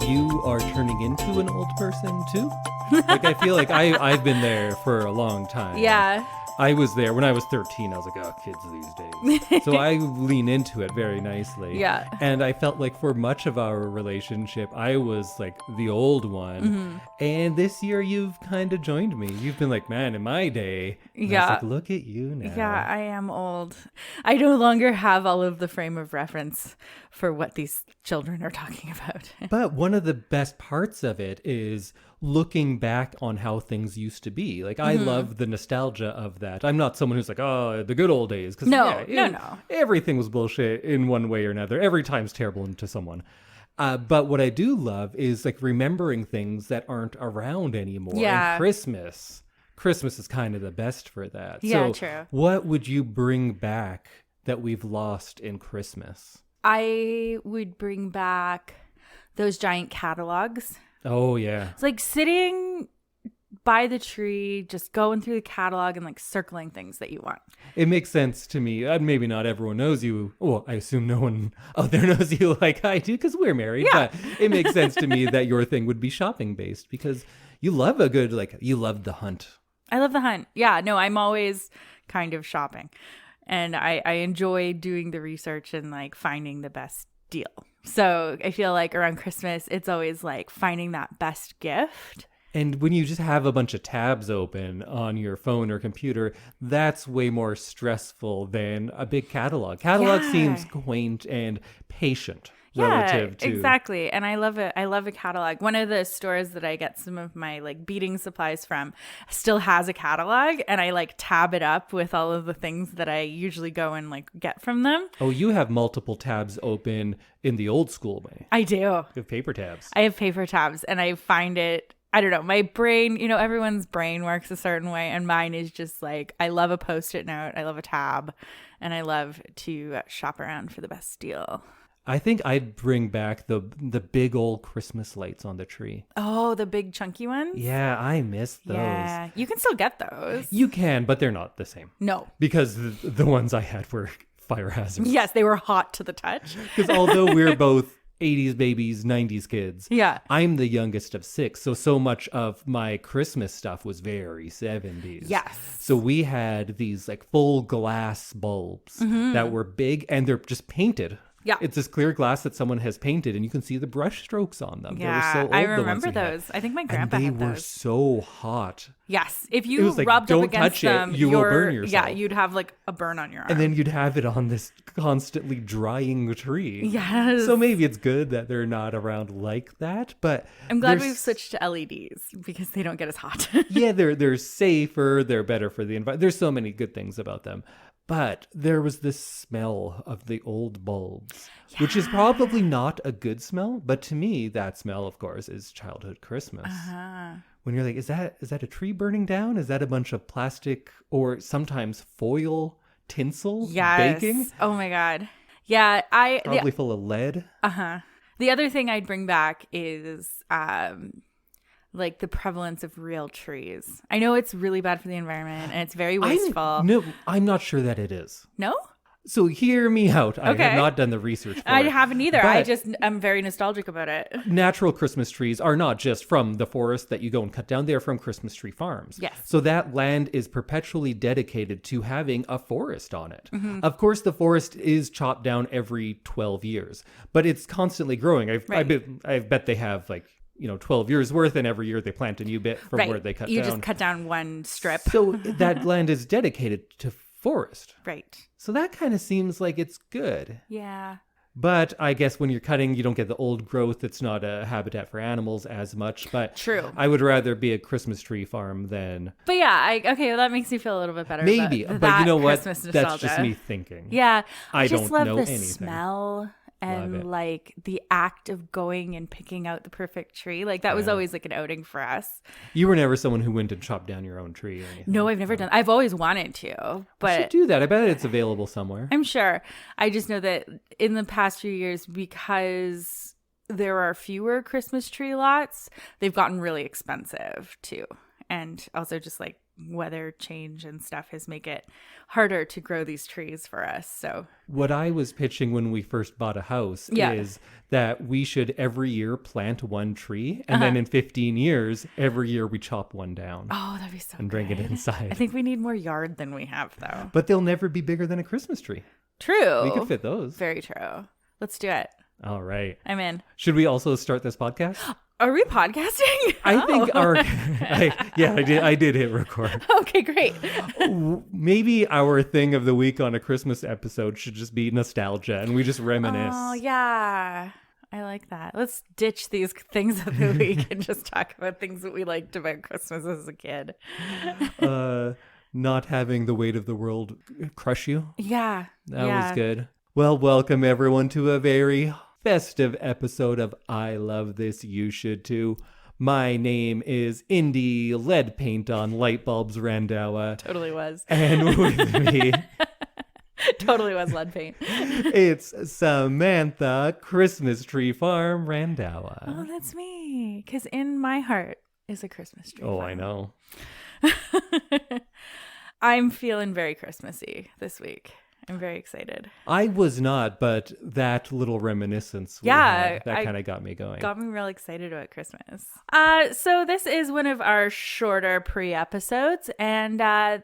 you are turning into an old person too. Like, I feel like I've been there for a long time. Yeah. I was there when I was 13. I was like, oh, kids these days. So I lean into it very nicely. Yeah. And I felt like for much of our relationship, I was like the old one. Mm-hmm. And this year you've kind of joined me. You've been like, man, in my day. And I was like, look at you now. Yeah, I am old. I no longer have all of the frame of reference for what these children are talking about. But one of the best parts of it is looking back on how things used to be. Like, I love the nostalgia of that. I'm not someone who's like, oh, the good old days. Cause, no. Everything was bullshit in one way or another. Every time's terrible to someone. But what I do love is like remembering things that aren't around anymore. Yeah. And Christmas is kind of the best for that. Yeah, so true. What would you bring back that we've lost in Christmas? I would bring back those giant catalogs. Oh, yeah. It's like sitting by the tree, just going through the catalog and like circling things that you want. It makes sense to me. Maybe not everyone knows you. Well, I assume no one out there knows you like I do because we're married. Yeah. But it makes sense to me that your thing would be shopping based because you love a good, like, you love the hunt. I love the hunt. Yeah, no, I'm always kind of shopping. And I enjoy doing the research and like finding the best deal. So I feel like around Christmas, it's always like finding that best gift. And when you just have a bunch of tabs open on your phone or computer, that's way more stressful than a big catalog. Catalog seems quaint and patient relative to... exactly. And I love it. I love a catalog. One of the stores that I get some of my like beading supplies from still has a catalog, and I like tab it up with all of the things that I usually go and like get from them. Oh, you have multiple tabs open in the old school way. I do. You have paper tabs. I have paper tabs, and I find it, I don't know, my brain, you know, everyone's brain works a certain way, and mine is just like, I love a Post-it note, I love a tab, and I love to shop around for the best deal. I think I'd bring back the big old Christmas lights on the tree. Oh, the big chunky ones? Yeah, I miss those. Yeah, you can still get those. You can, but they're not the same. No. Because the ones I had were fire hazards. Yes, they were hot to the touch. Because although we're both 80s babies, 90s kids, yeah, I'm the youngest of 6. So much of my Christmas stuff was very 70s. Yes. So we had these like full glass bulbs that were big, and they're just painted. Yeah. It's this clear glass that someone has painted, and you can see the brush strokes on them. Yeah, they were so old, I remember those. Had. I think my grandpa and had those. They were so hot. Yes. If you like, rubbed don't up against touch them, it, you will burn yourself. Yeah, you'd have like a burn on your arm. And then you'd have it on this constantly drying tree. Yes. So maybe it's good that they're not around like that, but... I'm glad we've switched to LEDs because they don't get as hot. Yeah, they're safer, they're better for the environment. There's so many good things about them. But there was this smell of the old bulbs, which is probably not a good smell. But to me, that smell, of course, is childhood Christmas. When you're like, is that a tree burning down? Is that a bunch of plastic or sometimes foil tinsel baking? Oh, my God. Yeah. Probably full of lead. The other thing I'd bring back is... like the prevalence of real trees. I know it's really bad for the environment and it's very wasteful. I'm not sure that it is. No? So hear me out. I have not done the research for I it. haven't either. I'm very nostalgic about it. Natural Christmas trees are not just from the forest that you go and cut down. They're from Christmas tree farms. Yes. So that land is perpetually dedicated to having a forest on it. Of course, the forest is chopped down every 12 years, but it's constantly growing. I bet they have like 12 years worth, and every year they plant a new bit from where they cut down. You just cut down one strip. So that land is dedicated to forest. Right. So that kind of seems like it's good. Yeah. But I guess when you're cutting, you don't get the old growth. It's not a habitat for animals as much. But true. I would rather be a Christmas tree farm than... But yeah, well, that makes me feel a little bit better. Maybe. But you know what? That's just me thinking. Yeah. I just don't love know the anything. Smell. And like the act of going and picking out the perfect tree. Like that was always like an outing for us. You were never someone who went and chopped down your own tree or anything? No, I've never done. I've always wanted to, but you should do that. I bet it's available somewhere. I'm sure. I just know that in the past few years, because there are fewer Christmas tree lots, they've gotten really expensive too. And also just like weather change and stuff has make it harder to grow these trees for us. So what I was pitching when we first bought a house is that we should every year plant one tree, and then in 15 years, every year we chop one down. Oh, that'd be so and bring it inside. I think we need more yard than we have, though. But they'll never be bigger than a Christmas tree. True. We could fit those. Very true. Let's do it. All right. I'm in. Should we also start this podcast? Are we podcasting? I think I did hit record. Okay, great. Maybe our thing of the week on a Christmas episode should just be nostalgia, and we just reminisce. Oh, yeah. I like that. Let's ditch these things of the week and just talk about things that we liked about Christmas as a kid. Not having the weight of the world crush you. Yeah. That was good. Well, welcome everyone to a very festive episode of I Love This, You Should Too. My name is Indy, lead paint on light bulbs Randawa. Totally was. And with me... Totally was lead paint. It's Samantha, Christmas Tree Farm Randawa. Oh, that's me. Because in my heart is a Christmas tree farm. I know. I'm feeling very Christmassy this week. I'm very excited. I was not, but that little reminiscence that kind of got me going. Got me real excited about Christmas. So this is one of our shorter pre-episodes, and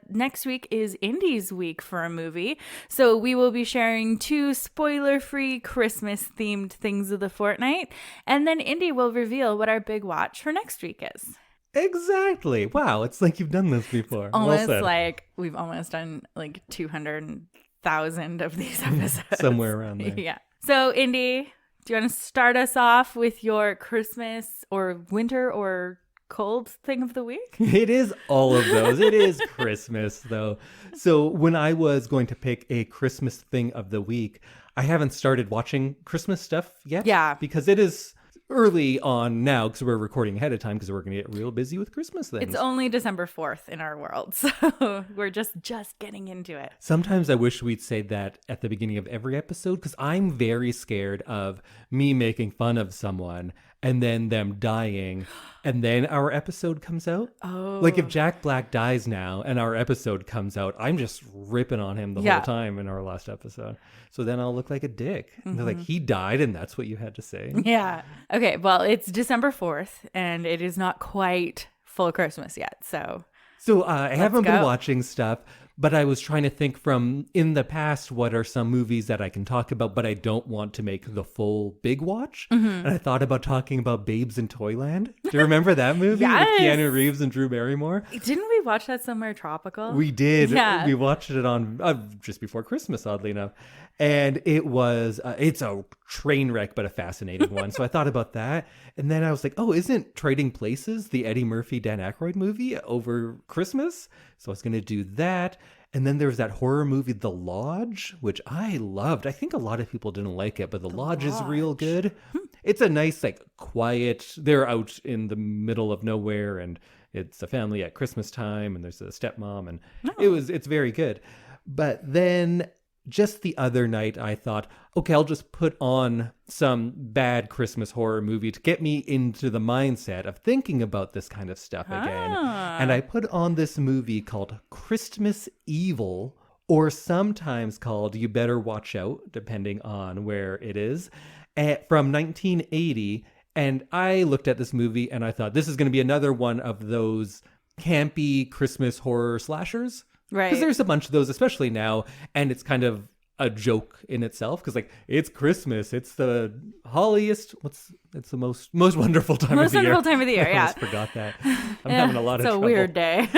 next week is Indy's week for a movie. So we will be sharing 2 spoiler-free Christmas-themed things of the fortnight, and then Indy will reveal what our big watch for next week is. Exactly. Wow, it's like you've done this before. Almost like we've almost done like 200,000 of these episodes. Somewhere around there. Yeah. So, Indy, do you want to start us off with your Christmas or winter or cold thing of the week? It is all of those. It is Christmas, though. So when I was going to pick a Christmas thing of the week, I haven't started watching Christmas stuff yet. Yeah. Because it is early on now, because we're recording ahead of time, because we're going to get real busy with Christmas things. It's only December 4th in our world, so we're just getting into it. Sometimes I wish we'd say that at the beginning of every episode, because I'm very scared of me making fun of someone and then them dying, and then our episode comes out. Oh. Like if Jack Black dies now and our episode comes out, I'm just ripping on him the whole time in our last episode. So then I'll look like a dick. Mm-hmm. They're like, he died and that's what you had to say. Yeah. Okay, well, it's December 4th and it is not quite full Christmas yet, so... So I haven't been watching stuff, but I was trying to think from in the past, what are some movies that I can talk about, but I don't want to make the full big watch. Mm-hmm. And I thought about talking about Babes in Toyland. Do you remember that movie with Keanu Reeves and Drew Barrymore? Didn't we watch that somewhere tropical? We did. Yeah. We watched it on just before Christmas, oddly enough. And it was, it's a train wreck, but a fascinating one. So I thought about that. And then I was like, oh, isn't Trading Places the Eddie Murphy, Dan Aykroyd movie over Christmas? So I was going to do that. And then there was that horror movie, The Lodge, which I loved. I think a lot of people didn't like it, but The Lodge is real good. It's a nice, like, quiet, they're out in the middle of nowhere and it's a family at Christmas time and there's a stepmom and it's very good. But then just the other night, I thought, okay, I'll just put on some bad Christmas horror movie to get me into the mindset of thinking about this kind of stuff again. And I put on this movie called Christmas Evil, or sometimes called You Better Watch Out, depending on where it is, from 1980. And I looked at this movie and I thought, this is going to be another one of those campy Christmas horror slashers. Right. Because there's a bunch of those, especially now, and it's kind of a joke in itself. Because like it's Christmas, it's the holliest. It's the most wonderful time of the year. Most wonderful time of the year. Yeah, I almost forgot that. I'm having a lot of trouble. It's a weird day.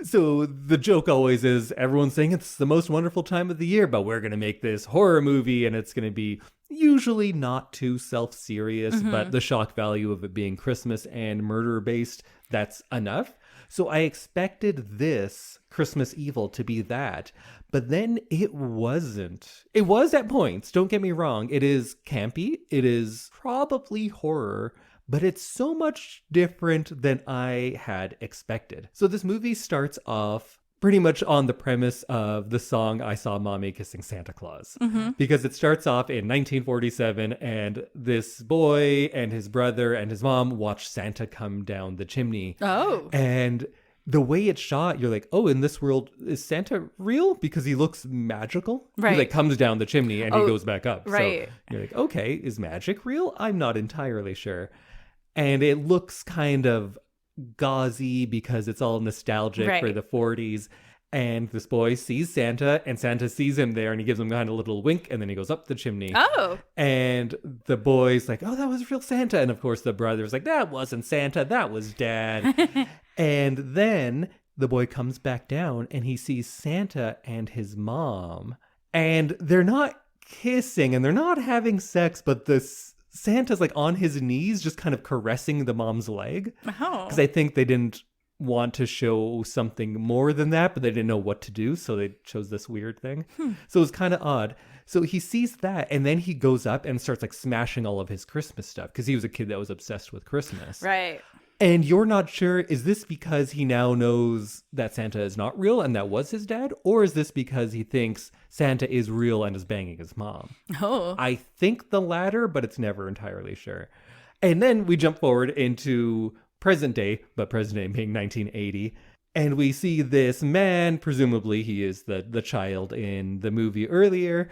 So the joke always is everyone's saying it's the most wonderful time of the year, but we're going to make this horror movie, and it's going to be usually not too self-serious, but the shock value of it being Christmas and murder-based, that's enough. So I expected this Christmas Evil to be that, but then it wasn't. It was at points, don't get me wrong. It is campy. It is probably horror, but it's so much different than I had expected. So this movie starts off pretty much on the premise of the song I Saw Mommy Kissing Santa Claus. Because it starts off in 1947 and this boy and his brother and his mom watch Santa come down the chimney. Oh. And the way it's shot, you're like, oh, in this world, is Santa real? Because he looks magical. Right. He like comes down the chimney and he goes back up. Right. So you're like, okay, is magic real? I'm not entirely sure. And it looks kind of gauzy because it's all nostalgic for the 40s. And this boy sees Santa, and Santa sees him there, and he gives him kind of a little wink, and then he goes up the chimney. Oh. And the boy's like, oh, that was real Santa. And of course, the brother's like, that wasn't Santa, that was Dad. And then the boy comes back down, and he sees Santa and his mom. And they're not kissing, and they're not having sex, but Santa's like on his knees, just kind of caressing the mom's leg. Oh. Because I think they didn't want to show something more than that, but they didn't know what to do, so they chose this weird thing. So it was kind of odd. So he sees that, and then he goes up and starts like smashing all of his Christmas stuff, because he was a kid that was obsessed with Christmas. Right. And you're not sure, is this because he now knows that Santa is not real and that was his dad? Or is this because he thinks Santa is real and is banging his mom? Oh. I think the latter, but it's never entirely sure. And then we jump forward into present day, but present day being 1980. And we see this man, presumably he is the child in the movie earlier.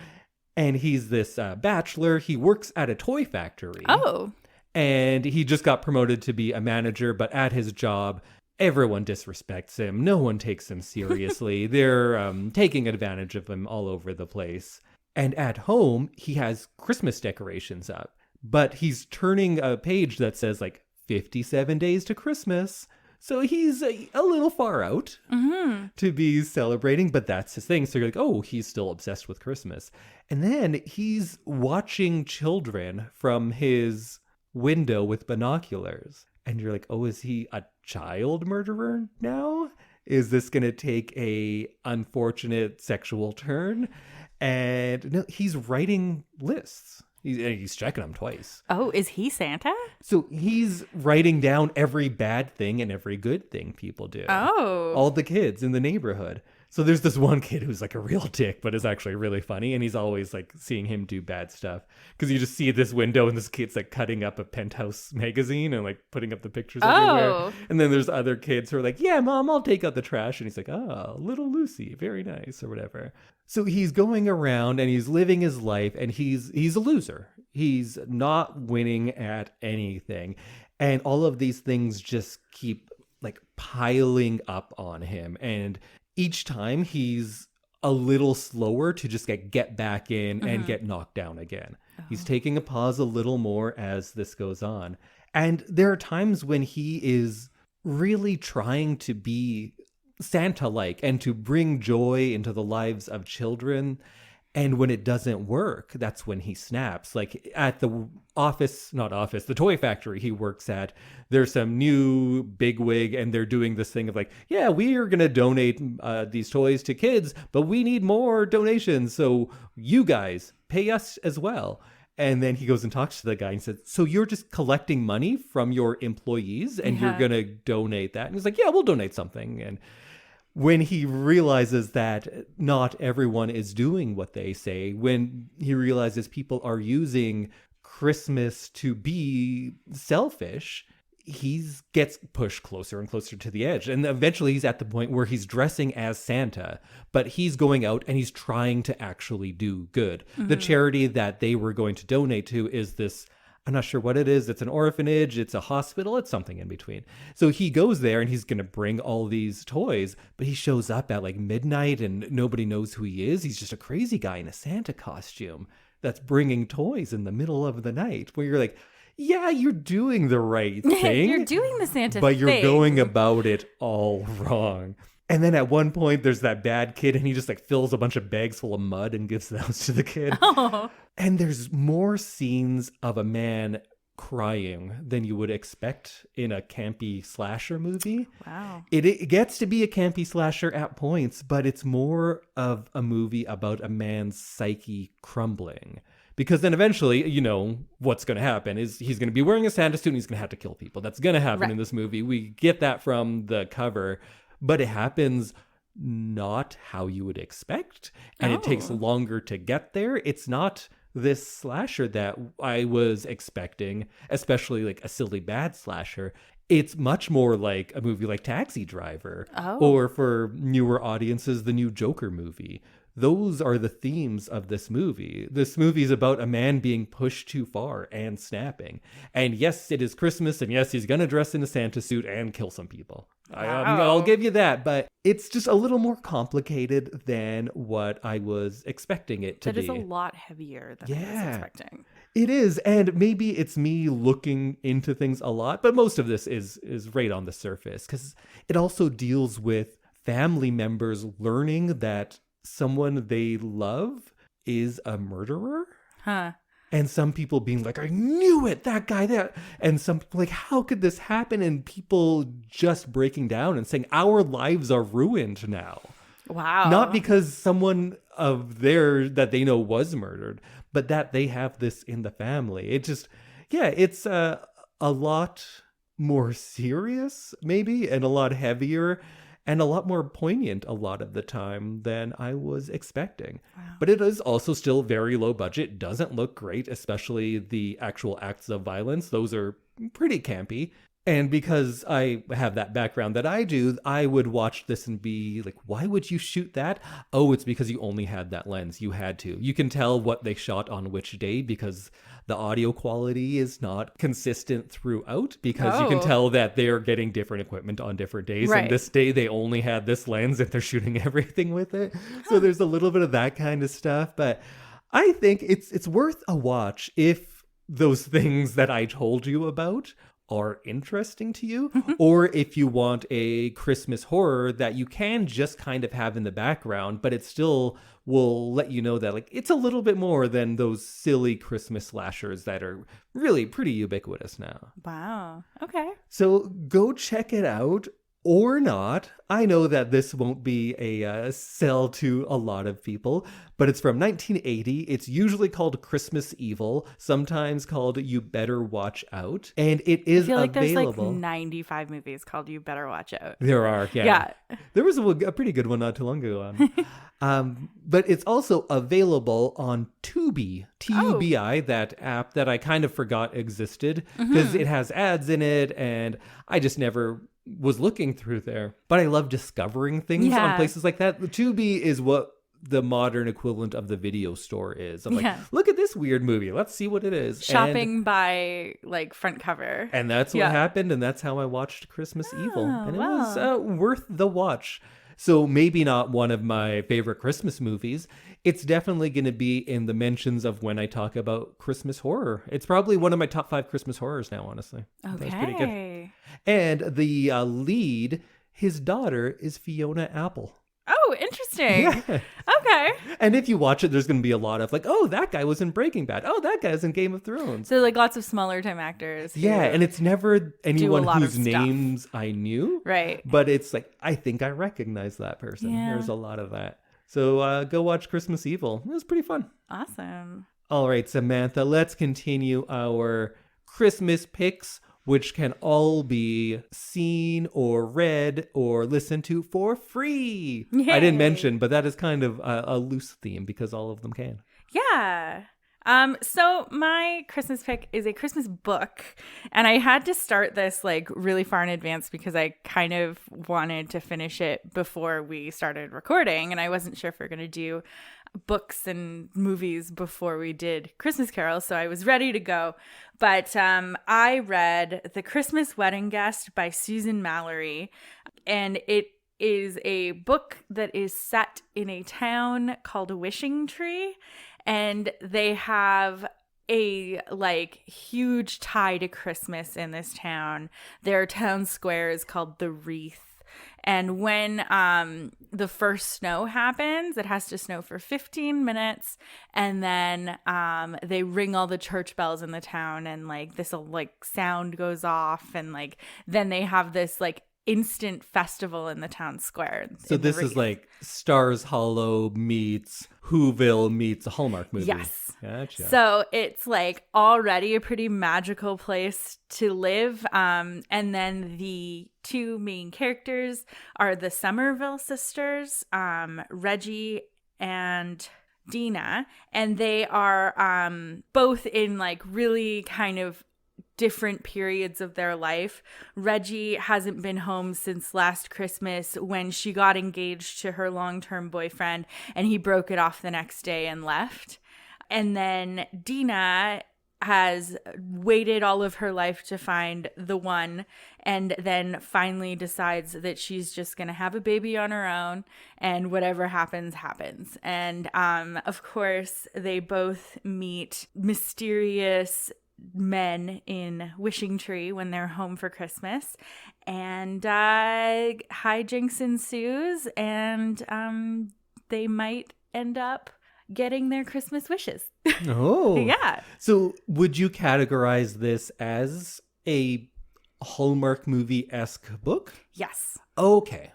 And he's this bachelor. He works at a toy factory. Oh. And he just got promoted to be a manager, but at his job, everyone disrespects him. No one takes him seriously. They're taking advantage of him all over the place. And at home, he has Christmas decorations up, but he's turning a page that says like 57 days to Christmas. So he's a little far out to be celebrating, but that's his thing. So you're like, oh, he's still obsessed with Christmas. And then he's watching children from his window with binoculars. And you're like, oh, is he a child murderer now? Is this going to take a unfortunate sexual turn? And no, he's writing lists. He's checking them twice. Oh, is he Santa? So he's writing down every bad thing and every good thing people do. Oh. All the kids in the neighborhood. So there's this one kid who's like a real dick, but is actually really funny. And he's always like seeing him do bad stuff. Because you just see this window and this kid's like cutting up a Penthouse magazine and like putting up the pictures everywhere. And then there's other kids who are like, yeah, Mom, I'll take out the trash. And he's like, oh, little Lucy, very nice, or whatever. So he's going around and he's living his life, and he's a loser. He's not winning at anything. And all of these things just keep like piling up on him. And each time he's a little slower to just get back in and get knocked down again. He's taking a pause a little more as this goes on. And there are times when he is really trying to be Santa-like and to bring joy into the lives of children. And when it doesn't work, that's when he snaps. Like at the the toy factory he works at, there's some new bigwig, and they're doing this thing of like, yeah, we are going to donate these toys to kids, but we need more donations. So you guys pay us as well. And then he goes and talks to the guy and says, so you're just collecting money from your employees and you're going to donate that? And he's like, yeah, we'll donate something. And when he realizes that not everyone is doing what they say, when he realizes people are using Christmas to be selfish, he gets pushed closer and closer to the edge. And eventually he's at the point where he's dressing as Santa, but he's going out and he's trying to actually do good. The charity that they were going to donate to is this, I'm not sure what it is. It's an orphanage. It's a hospital. It's something in between. So he goes there and he's going to bring all these toys, but he shows up at like midnight and nobody knows who he is. He's just a crazy guy in a Santa costume that's bringing toys in the middle of the night, where you're like, yeah, you're doing the right thing. You're doing the Santa but thing. You're going about it all wrong. And then at one point, there's that bad kid, and he just like fills a bunch of bags full of mud and gives those to the kid. Oh. And there's more scenes of a man crying than you would expect in a campy slasher movie. Wow. It gets to be a campy slasher at points, but it's more of a movie about a man's psyche crumbling. Because then eventually, you know, what's going to happen is he's going to be wearing a Santa suit and he's going to have to kill people. That's going to happen in this movie. We get that from the cover. But it happens not how you would expect. And it takes longer to get there. It's not this slasher that I was expecting, especially like a silly bad slasher, it's much more like a movie like Taxi Driver, Oh. or for newer audiences, the new Joker movie. Those are the themes of this movie. This movie is about a man being pushed too far and snapping. And yes, it is Christmas, and yes, he's going to dress in a Santa suit and kill some people. I'll give you that, but it's just a little more complicated than what I was expecting it to be. That is a lot heavier than I was expecting. It is, and maybe it's me looking into things a lot, but most of this is right on the surface, because it also deals with family members learning that someone they love is a murderer. Huh. And some people being like, I knew it, that guy there. And some people like, how could this happen? And people just breaking down and saying, our lives are ruined now. Wow. Not because someone of theirs that they know was murdered, but that they have this in the family. It just, it's a lot more serious, maybe, and a lot heavier, and a lot more poignant a lot of the time than I was expecting. Wow. But it is also still very low budget, doesn't look great, especially the actual acts of violence. Those are pretty campy. And because I have that background that I do, I would watch this and be like, why would you shoot that? Oh, it's because you only had that lens. You had to. You can tell what they shot on which day because the audio quality is not consistent throughout, because you can tell that they're getting different equipment on different days. Right. And this day they only had this lens and they're shooting everything with it. So there's a little bit of that kind of stuff. But I think it's worth a watch if those things that I told you about are interesting to you, or if you want a Christmas horror that you can just kind of have in the background, but it still will let you know that like it's a little bit more than those silly Christmas slashers that are really pretty ubiquitous now. Wow. Okay. So go check it out. Or not. I know that this won't be a sell to a lot of people, but it's from 1980. It's usually called Christmas Evil, sometimes called You Better Watch Out, and it is I feel like available. There's like 95 movies called You Better Watch Out. There are, yeah. There was a pretty good one not too long ago on. But it's also available on Tubi, Tubi, that app that I kind of forgot existed because it has ads in it, and I just never was looking through there. But I love discovering things on places like that. The Tubi is what the modern equivalent of the video store is. I'm like, look at this weird movie. Let's see what it is. Shopping by like front cover. And that's what happened. And that's how I watched Christmas Evil. And it was worth the watch. So maybe not one of my favorite Christmas movies. It's definitely going to be in the mentions of when I talk about Christmas horror. It's probably one of my top 5 Christmas horrors now, honestly. Okay. That's pretty good. And the lead, his daughter, is Fiona Apple. Oh, interesting. Yeah. Okay. And if you watch it, there's going to be a lot of like, oh, that guy was in Breaking Bad. Oh, that guy's in Game of Thrones. So like lots of smaller time actors. Yeah, and it's never anyone whose stuff. names I knew. Right. But it's like, I think I recognize that person. Yeah. There's a lot of that. So go watch Christmas Evil. It was pretty fun. Awesome. All right, Samantha, let's continue our Christmas picks, which can all be seen or read or listened to for free. Yay. I didn't mention, but that is kind of a loose theme because all of them can. Yeah. So my Christmas pick is a Christmas book, and I had to start this like really far in advance because I kind of wanted to finish it before we started recording, and I wasn't sure if we were going to do books and movies before we did Christmas Carol, so I was ready to go. But I read The Christmas Wedding Guest by Susan Mallery, and it is a book that is set in a town called Wishing Tree, and they have a like huge tie to Christmas in this town. Their town square is called the Wreath. And when the first snow happens, it has to snow for 15 minutes. And then they ring all the church bells in the town, and like this like sound goes off. And like then they have this like instant festival in the town square. So this is like Stars Hollow meets Whoville meets a Hallmark movie. Yes. Gotcha. So it's like already a pretty magical place to live. And then the 2 main characters are the Somerville sisters, Reggie and Dina, and they are both in like really kind of different periods of their life. Reggie hasn't been home since last Christmas when she got engaged to her long-term boyfriend, and he broke it off the next day and left. And then Dina has waited all of her life to find the one, and then finally decides that she's just going to have a baby on her own, and whatever happens, happens. And of course, they both meet mysterious men in Wishing Tree when they're home for Christmas, and hijinks ensues, and they might end up getting their Christmas wishes. Oh. Yeah. So would you categorize this as a Hallmark movie-esque book? Yes. Okay.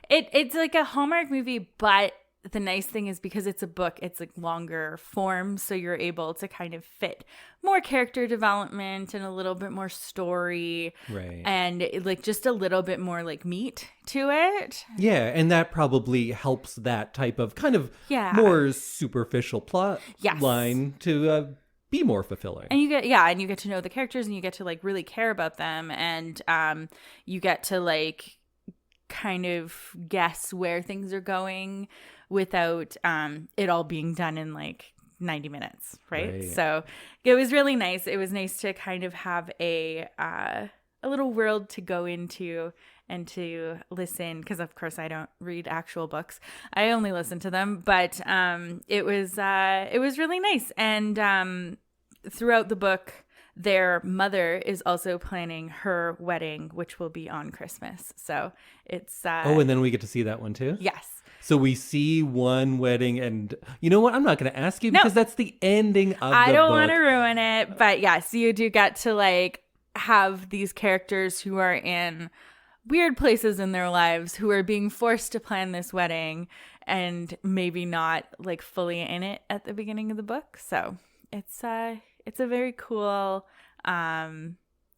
It's like a Hallmark movie, but the nice thing is because it's a book, it's like longer form, so you're able to kind of fit more character development and a little bit more story, Right. and like just a little bit more like meat to it. Yeah, and that probably helps that type of kind of more superficial plot line to be more fulfilling. And you get to know the characters, and you get to like really care about them, and you get to like kind of guess where things are going without it all being done in like 90 minutes, right? So it was really nice. It was nice to kind of have a little world to go into and to listen, because of course I don't read actual books. I only listen to them, but it was really nice. And throughout the book, their mother is also planning her wedding, which will be on Christmas. So it's and then we get to see that one too? Yes. So we see one wedding, and you know what? I'm not going to ask you because that's the ending of the book. I don't want to ruin it, but yes, you do get to like have these characters who are in weird places in their lives, who are being forced to plan this wedding and maybe not like fully in it at the beginning of the book. So it's a very cool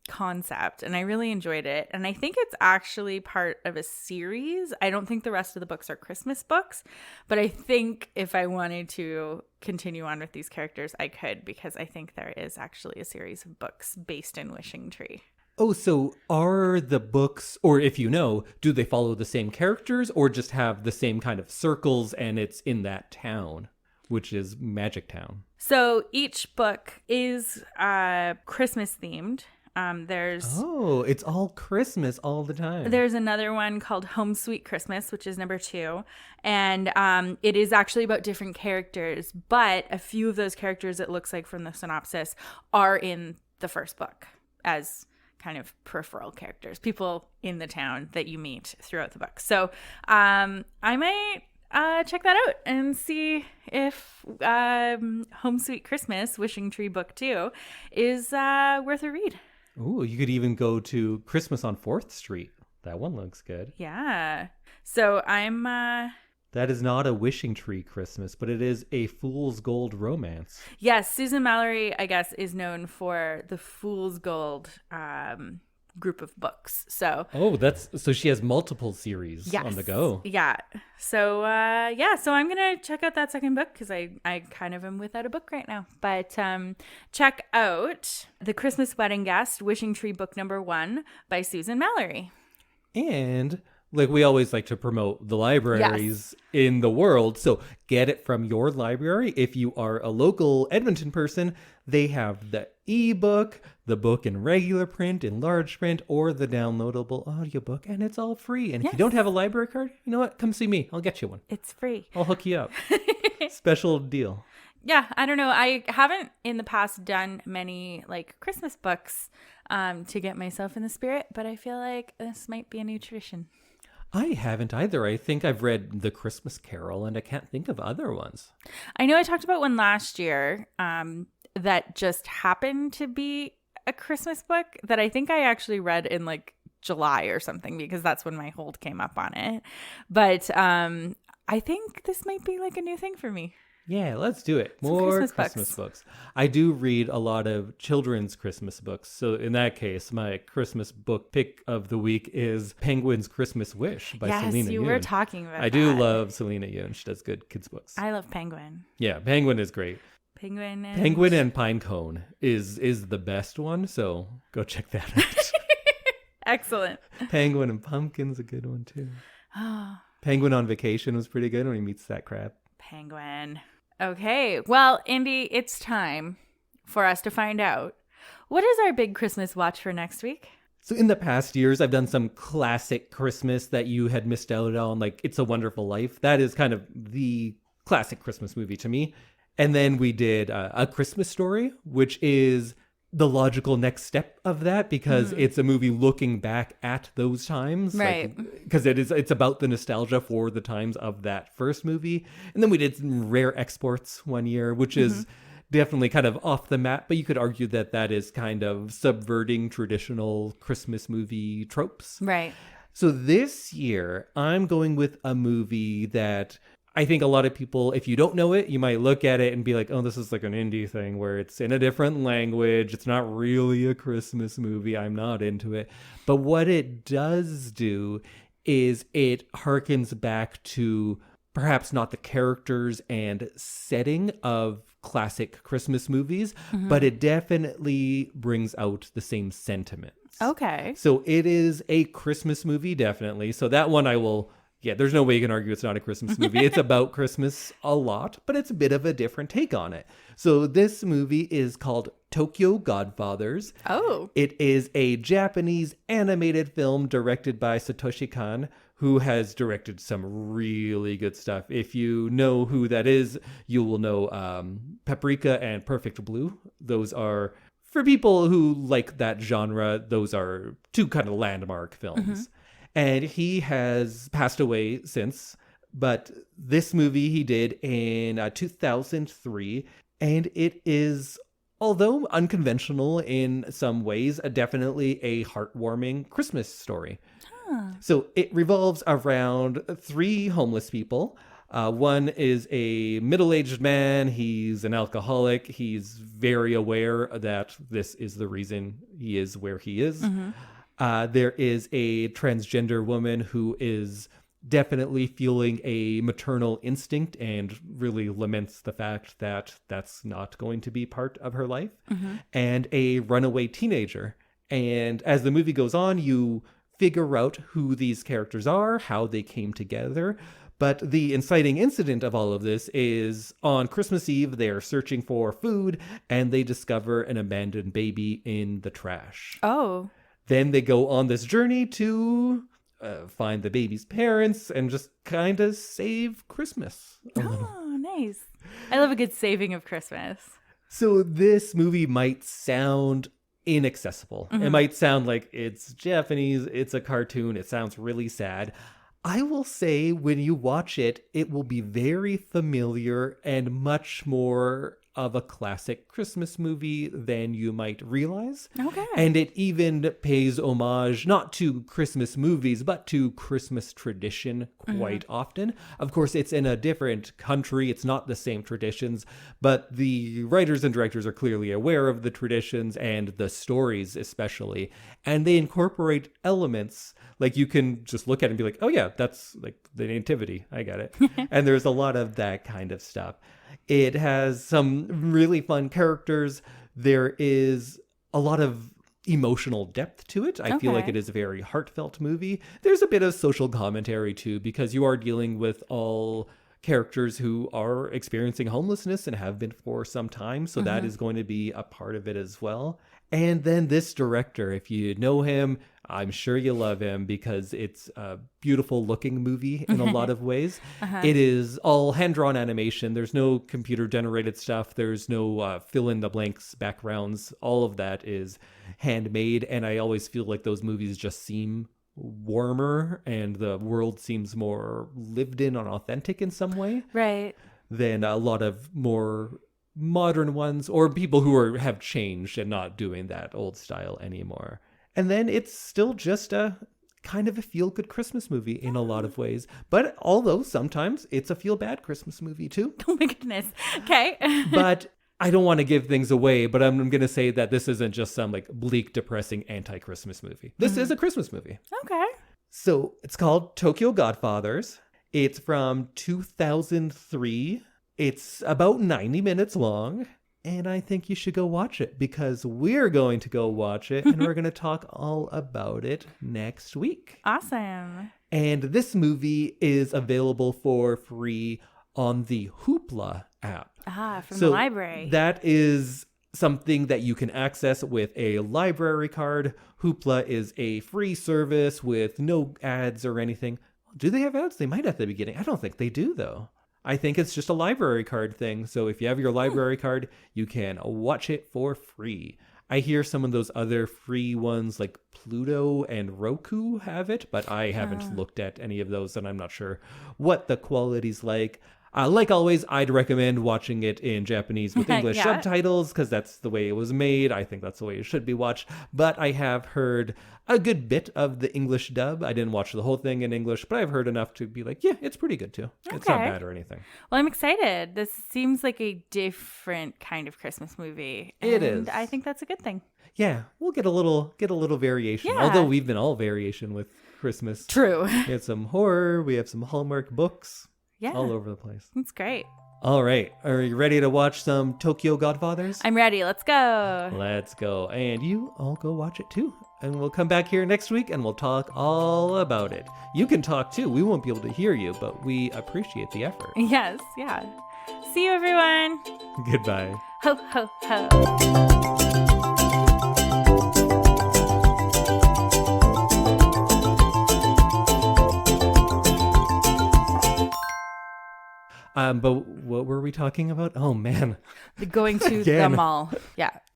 concept, and I really enjoyed it. And I think it's actually part of a series. I don't think the rest of the books are Christmas books, but I think if I wanted to continue on with these characters, I could, because I think there is actually a series of books based in Wishing Tree. Oh, so are the books, or if you know, do they follow the same characters or just have the same kind of circles and it's in that town, which is Magic Town? So each book is Christmas themed. It's all Christmas all the time. There's another one called Home Sweet Christmas, which is number 2. And it is actually about different characters, but a few of those characters, it looks like from the synopsis, are in the first book as kind of peripheral characters, people in the town that you meet throughout the book. So I might check that out and see if Home Sweet Christmas, Wishing Tree Book 2, is worth a read. Ooh, you could even go to Christmas on 4th Street. That one looks good. Yeah. So I'm... That is not a Wishing Tree Christmas, but it is a Fool's Gold romance. Yes, Susan Mallery, I guess, is known for the Fool's Gold group of books. So so she has multiple series on the go. Yeah. So so I'm gonna check out that second book because I kind of am without a book right now. But check out The Christmas Wedding Guest, Wishing Tree Book number 1 by Susan Mallery. And like we always like to promote the libraries in the world. So get it from your library. If you are a local Edmonton person, they have the ebook, the book in regular print, in large print, or the downloadable audiobook, and it's all free. And if you don't have a library card, you know what? Come see me. I'll get you one. It's free. I'll hook you up. Special deal. Yeah, I don't know. I haven't in the past done many like Christmas books to get myself in the spirit, but I feel like this might be a new tradition. I haven't either. I think I've read The Christmas Carol, and I can't think of other ones. I know I talked about one last year that just happened to be a Christmas book that I think I actually read in like July or something, because that's when my hold came up on it. But I think this might be like a new thing for me. Yeah, let's do it. Some More Christmas Christmas books. books. I do read a lot of children's Christmas books. So in that case, my Christmas book pick of the week is Penguin's Christmas Wish by Yes, Selena you Yoon. were talking about I do that. love Selena Yoon. She does good kids books. I love Penguin. Yeah, Penguin is great. Penguin And Pinecone is the best one, so go check that out. Excellent. Penguin and Pumpkin's a good one too. Oh, Penguin on Vacation was pretty good when he meets that crab. Penguin. Okay. Well, Indy, it's time for us to find out what is our big Christmas watch for next week. So in the past years, I've done some classic Christmas that you had missed out on, like It's a Wonderful Life. That is kind of the classic Christmas movie to me. And then we did A Christmas Story, which is the logical next step of that because it's a movie looking back at those times. Right. Because it's about the nostalgia for the times of that first movie. And then we did some Rare Exports one year, which is definitely kind of off the map, but you could argue that that is kind of subverting traditional Christmas movie tropes. Right. So this year, I'm going with a movie that I think a lot of people, if you don't know it, you might look at it and be like, oh, this is like an indie thing where it's in a different language. It's not really a Christmas movie. I'm not into it. But what it does do is it harkens back to perhaps not the characters and setting of classic Christmas movies, but it definitely brings out the same sentiments. Okay. So it is a Christmas movie, definitely. So that one I will... Yeah, there's no way you can argue it's not a Christmas movie. It's about Christmas a lot, but it's a bit of a different take on it. So this movie is called Tokyo Godfathers. Oh. It is a Japanese animated film directed by Satoshi Kon, who has directed some really good stuff. If you know who that is, you will know Paprika and Perfect Blue. Those are, for people who like that genre, those are two kind of landmark films. And he has passed away since, but this movie he did in 2003, and it is, although unconventional in some ways, definitely a heartwarming Christmas story. So it revolves around three homeless people. One is a middle-aged man. He's an alcoholic. He's very aware that this is the reason he is where he is. There is a transgender woman who is definitely feeling a maternal instinct and really laments the fact that that's not going to be part of her life. And a runaway teenager. And as the movie goes on, you figure out who these characters are, how they came together. But the inciting incident of all of this is on Christmas Eve, they're searching for food and they discover an abandoned baby in the trash. Oh. Then they go on this journey to find the baby's parents and just kind of save Christmas. Oh, nice. I love a good saving of Christmas. So this movie might sound inaccessible. It might sound like it's Japanese, it's a cartoon, it sounds really sad. I will say when you watch it, it will be very familiar and much more of a classic Christmas movie than you might realize. Okay. And it even pays homage not to Christmas movies, but to Christmas tradition quite often. Of course, it's in a different country. It's not the same traditions, but the writers and directors are clearly aware of the traditions and the stories especially. And they incorporate elements like you can just look at it and be like, oh yeah, that's like the nativity. I got it. And there's a lot of that kind of stuff. It has some really fun characters. There is a lot of emotional depth to it. I feel like it is a very heartfelt movie. There's a bit of social commentary too, because you are dealing with all characters who are experiencing homelessness and have been for some time. So that is going to be a part of it as well. And then this director, if you know him, I'm sure you love him because it's a beautiful looking movie in a lot of ways. It is all hand-drawn animation. There's no computer generated stuff. There's no fill in the blanks backgrounds. All of that is handmade. And I always feel like those movies just seem warmer and the world seems more lived in and authentic in some way. Right. Than a lot of more modern ones or people who have changed and not doing that old style anymore. And then it's still just a kind of a feel-good Christmas movie in a lot of ways. But although sometimes it's a feel-bad Christmas movie too. Oh my goodness. Okay. But I don't want to give things away, but I'm going to say that this isn't just some like bleak, depressing anti-Christmas movie. This is a Christmas movie. Okay. So it's called Tokyo Godfathers. It's from 2003. It's about 90 minutes long. And I think you should go watch it because we're going to go watch it and we're going to talk all about it next week. Awesome. And this movie is available for free on the Hoopla app. From the library. That is something that you can access with a library card. Hoopla is a free service with no ads or anything. Do they have ads? They might at the beginning. I don't think they do, though. I think it's just a library card thing. So if you have your library card, you can watch it for free. I hear some of those other free ones like Pluto and Roku have it, but I haven't looked at any of those and I'm not sure what the quality's like. Like always, I'd recommend watching it in Japanese with English subtitles because that's the way it was made. I think that's the way it should be watched. But I have heard a good bit of the English dub. I didn't watch the whole thing in English, but I've heard enough to be like, yeah, it's pretty good too. Okay. It's not bad or anything. Well, I'm excited. This seems like a different kind of Christmas movie. It is. I think that's a good thing. Yeah, we'll get a little variation. Yeah. Although we've been all variation with Christmas. True. We have some horror. We have some Hallmark books. Yeah. All over the place. That's great. All right. Are you ready to watch some Tokyo Godfathers? I'm ready. Let's go. Let's go. And you all go watch it too. And we'll come back here next week and we'll talk all about it. You can talk too. We won't be able to hear you, but we appreciate the effort. Yes. Yeah. See you, everyone. Goodbye. Ho, ho, ho. But what were we talking about? Oh, man. Going to the mall. Yeah.